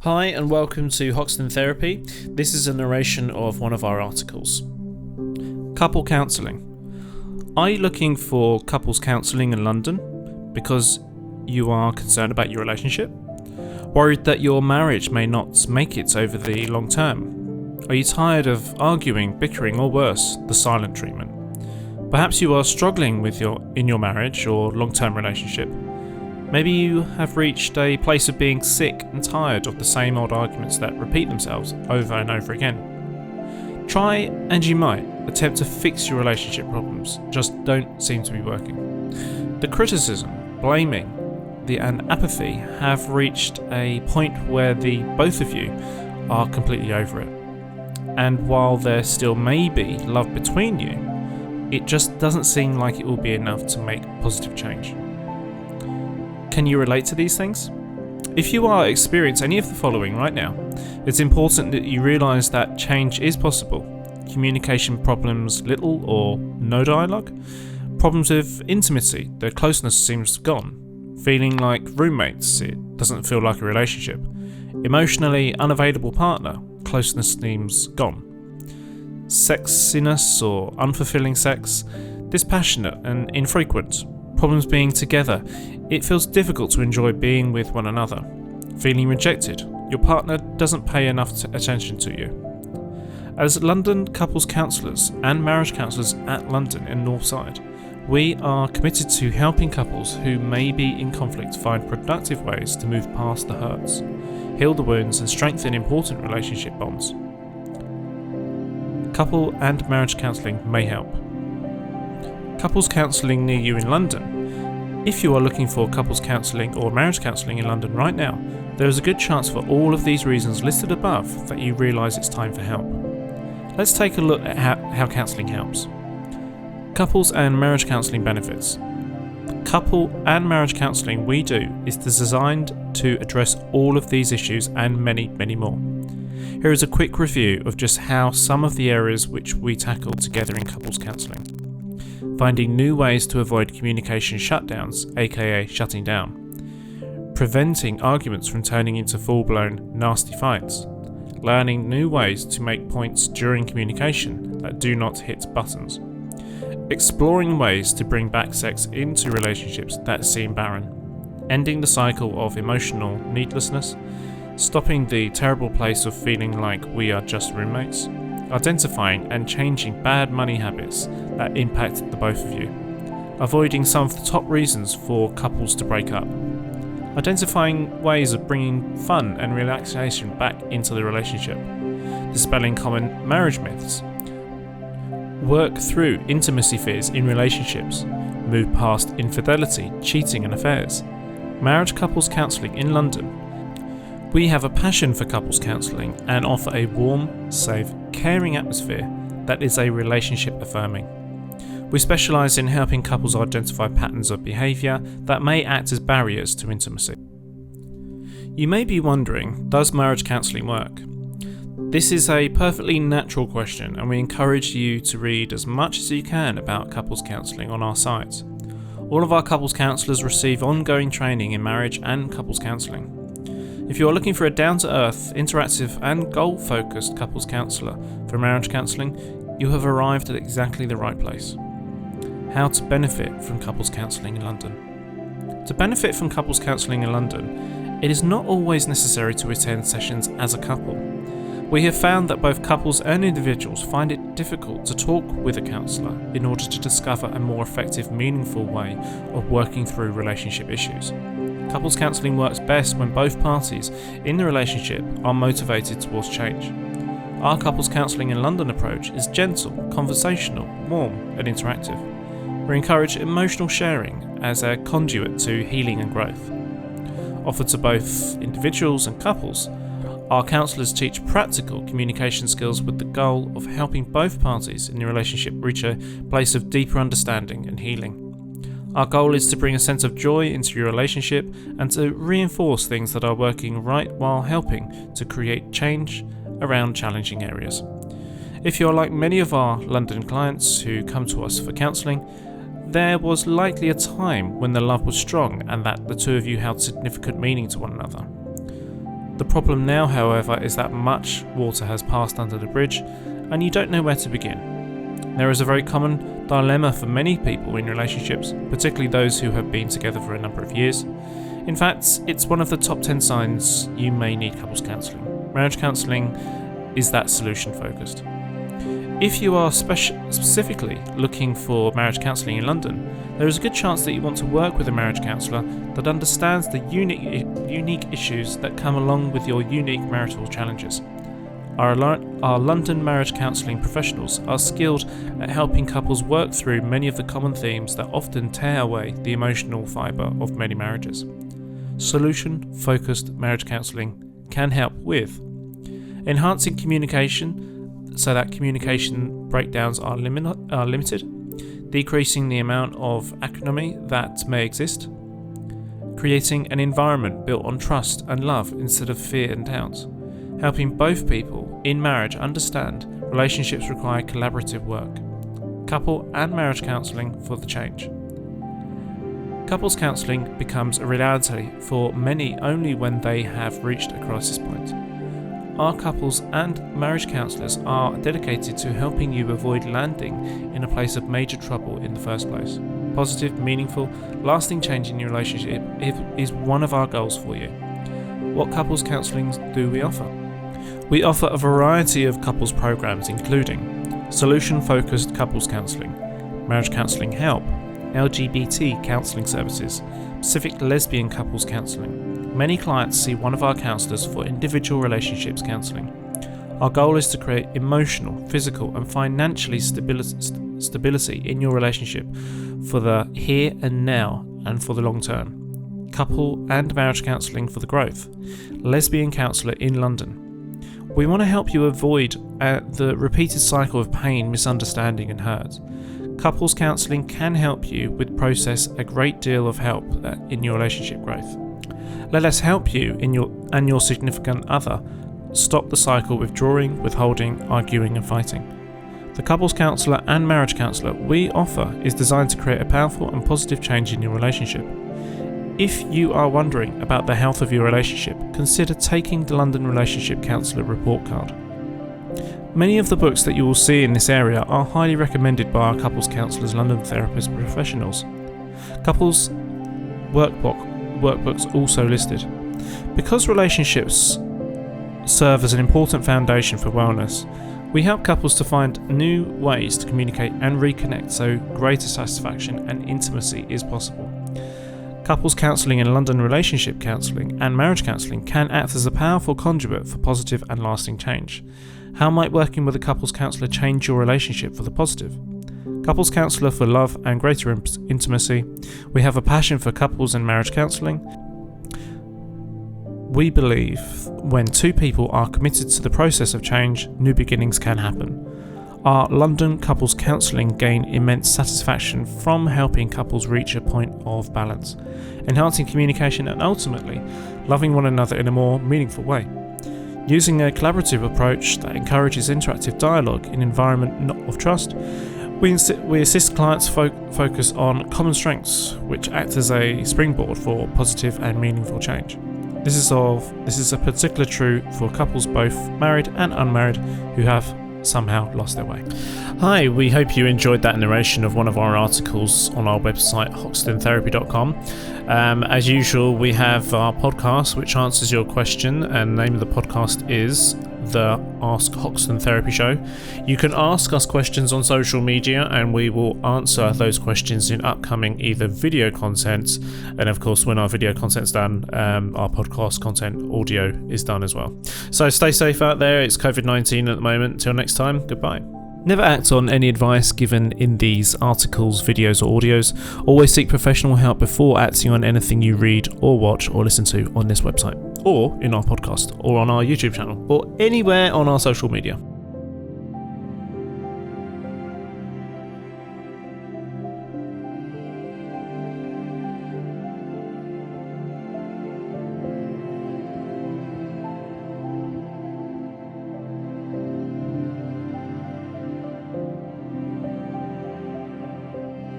Hi and welcome to Hoxton Therapy. This is a narration of one of our articles. Couple counselling. Are you looking for couples counselling in London because you are concerned about your relationship? Worried that your marriage may not make it over the long term? Are you tired of arguing, bickering, or worse, the silent treatment? Perhaps you are struggling in your marriage or long-term relationship. Maybe you have reached a place of being sick and tired of the same old arguments that repeat themselves over and over again. Try, and you might, attempt to fix your relationship problems, just don't seem to be working. The criticism, blaming, and apathy have reached a point where the both of you are completely over it. And while there still may be love between you, it just doesn't seem like it will be enough to make positive change. Can you relate to these things? If you are experiencing any of the following right now, it's important that you realise that change is possible. Communication problems, little or no dialogue. Problems with intimacy, the closeness seems gone. Feeling like roommates, it doesn't feel like a relationship. Emotionally unavailable partner, closeness seems gone. Sexiness or unfulfilling sex, dispassionate and infrequent. Problems being together, it feels difficult to enjoy being with one another. Feeling rejected, your partner doesn't pay enough attention to you. As London couples counsellors and marriage counsellors at London and Northside, we are committed to helping couples who may be in conflict find productive ways to move past the hurts, heal the wounds and strengthen important relationship bonds. Couple and marriage counselling may help. Couples counselling near you in London. If you are looking for couples counselling or marriage counselling in London right now, there is a good chance for all of these reasons listed above that you realise it's time for help. Let's take a look at how counselling helps. Couples and marriage counselling benefits. Couple and marriage counselling we do is designed to address all of these issues and many, many more. Here is a quick review of just how some of the areas which we tackle together in couples counselling. Finding new ways to avoid communication shutdowns, aka shutting down. Preventing arguments from turning into full-blown nasty fights. Learning new ways to make points during communication that do not hit buttons. Exploring ways to bring back sex into relationships that seem barren. Ending the cycle of emotional needlessness. Stopping the terrible place of feeling like we are just roommates. Identifying and changing bad money habits that impact the both of you. Avoiding some of the top reasons for couples to break up. Identifying ways of bringing fun and relaxation back into the relationship. Dispelling common marriage myths. Work through intimacy fears in relationships. Move past infidelity, cheating and affairs. Marriage couples counselling in London. We have a passion for couples counselling and offer a warm, safe, caring atmosphere that is a relationship affirming. We specialise in helping couples identify patterns of behaviour that may act as barriers to intimacy. You may be wondering, does marriage counselling work? This is a perfectly natural question and we encourage you to read as much as you can about couples counselling on our site. All of our couples counsellors receive ongoing training in marriage and couples counselling. If you are looking for a down-to-earth, interactive and goal-focused couples counsellor for marriage counselling, you have arrived at exactly the right place. How to benefit from couples counselling in London. To benefit from couples counselling in London, it is not always necessary to attend sessions as a couple. We have found that both couples and individuals find it difficult to talk with a counsellor in order to discover a more effective, meaningful way of working through relationship issues. Couples counselling works best when both parties in the relationship are motivated towards change. Our couples counselling in London approach is gentle, conversational, warm and interactive. We encourage emotional sharing as a conduit to healing and growth. Offered to both individuals and couples, our counsellors teach practical communication skills with the goal of helping both parties in the relationship reach a place of deeper understanding and healing. Our goal is to bring a sense of joy into your relationship and to reinforce things that are working right while helping to create change around challenging areas. If you're like many of our London clients who come to us for counselling, there was likely a time when the love was strong and that the two of you held significant meaning to one another. The problem now, however, is that much water has passed under the bridge and you don't know where to begin. There is a very common dilemma for many people in relationships, particularly those who have been together for a number of years. In fact, it's one of the top 10 signs you may need couples counselling. Marriage counselling is that solution focused. If you are specifically looking for marriage counselling in London, there is a good chance that you want to work with a marriage counsellor that understands the unique issues that come along with your unique marital challenges. Our London marriage counselling professionals are skilled at helping couples work through many of the common themes that often tear away the emotional fibre of many marriages. Solution-focused marriage counselling can help with enhancing communication so that communication breakdowns are limited, decreasing the amount of acrimony that may exist, creating an environment built on trust and love instead of fear and doubt, helping both people in marriage understand relationships require collaborative work, couple and marriage counselling for the change. Couples counselling becomes a reality for many only when they have reached a crisis point. Our couples and marriage counsellors are dedicated to helping you avoid landing in a place of major trouble in the first place. Positive, meaningful, lasting change in your relationship is one of our goals for you. What couples counselling do we offer? We offer a variety of couples programs including solution-focused couples counselling, marriage counselling help, LGBT counselling services, Pacific lesbian couples counselling. Many clients see one of our counsellors for individual relationships counselling. Our goal is to create emotional, physical and financially stability in your relationship for the here and now and for the long term. Couple and marriage counselling for the growth. Lesbian counsellor in London. We want to help you avoid the repeated cycle of pain, misunderstanding and hurt. Couples counselling can help you with process a great deal of help in your relationship growth. Let us help you and your significant other stop the cycle of withdrawing, withholding, arguing and fighting. The couples counsellor and marriage counsellor we offer is designed to create a powerful and positive change in your relationship. If you are wondering about the health of your relationship, consider taking the London Relationship Counsellor report card. Many of the books that you will see in this area are highly recommended by our Couples Counsellors London therapist professionals. Couples workbooks also listed. Because relationships serve as an important foundation for wellness, we help couples to find new ways to communicate and reconnect so greater satisfaction and intimacy is possible. Couples counselling and London relationship counselling and marriage counselling can act as a powerful conduit for positive and lasting change. How might working with a couples counsellor change your relationship for the positive? Couples counsellor for love and greater intimacy. We have a passion for couples and marriage counselling. We believe when two people are committed to the process of change, new beginnings can happen. Our London couples counselling gain immense satisfaction from helping couples reach a point of balance, enhancing communication and ultimately loving one another in a more meaningful way. Using a collaborative approach that encourages interactive dialogue in an environment of trust, we assist clients focus on common strengths which act as a springboard for positive and meaningful change. This is a particular true for couples both married and unmarried who have somehow lost their way. Hi, we hope you enjoyed that narration of one of our articles on our website hoxtontherapy.com. As usual, we have our podcast which answers your question, and the name of the podcast is the Ask Hoxton Therapy Show. You can ask us questions on social media and we will answer those questions in upcoming either video content, and of course when our video content's done, our podcast content audio is done as well. So stay safe out there. It's COVID-19 at the moment. Until next time, goodbye. Never act on any advice given in these articles, videos or audios. Always seek professional help before acting on anything you read or watch or listen to on this website, or in our podcast, or on our YouTube channel, or anywhere on our social media.